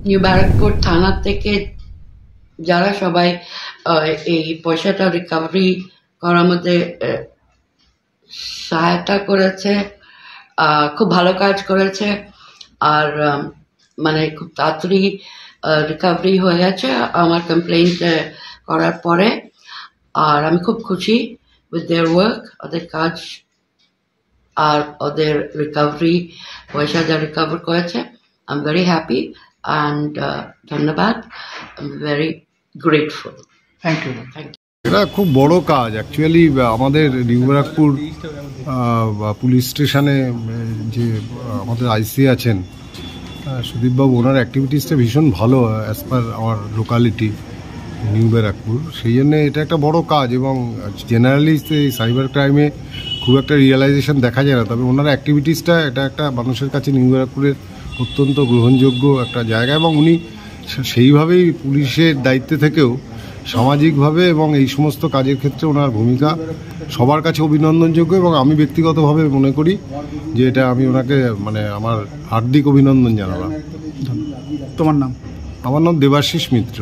New Barrackpore থানা থেকে যারা সবাই এই পয়সাটা রিকভারি করার মধ্যে সহায়তা করেছে, খুব ভালো কাজ করেছে। আর মানে খুব তাড়াতাড়ি রিকভারি হয়ে গেছে আমার কমপ্লেইন্ট করার পরে। আর আমি খুব খুশি উইথ দেয়ার ওয়ার্ক, ওদের কাজ আর ওদের রিকভারি, পয়সা যা রিকভার করেছে। I am very happy and ধন্যবাদ, I am very grateful. Thank you. এটা খুব বড় কাজ অ্যাকচুয়ালি। আমাদের নিউ ব্যারাকপুর পুলিশ স্টেশনে যে আমাদের আইসি আছেন সুদীপবাবু, ওনার অ্যাক্টিভিটিসটা ভীষণ ভালো অ্যাজ পার আমার লোকালিটি নিউ ব্যারাকপুর। সেই জন্যে এটা একটা বড় কাজ এবং জেনারেলি এই সাইবার ক্রাইমে খুব একটা রিয়েলাইজেশন দেখা যায় না, তবে ওনার অ্যাক্টিভিটিসটা এটা একটা মানুষের কাছে নিউ ব্যারাকপুরের অত্যন্ত গ্রহণযোগ্য একটা জায়গা এবং উনি সেইভাবেই পুলিশের দায়িত্বে থেকেও সামাজিকভাবে এবং এই সমস্ত কাজের ক্ষেত্রে ওনার ভূমিকা সবার কাছে অভিনন্দনযোগ্য এবং আমি ব্যক্তিগতভাবে মনে করি যে এটা আমি ওনাকে মানে আমার হার্দিক অভিনন্দন জানালাম। তোমার নাম? আমার নাম দেবাশিস মিত্র।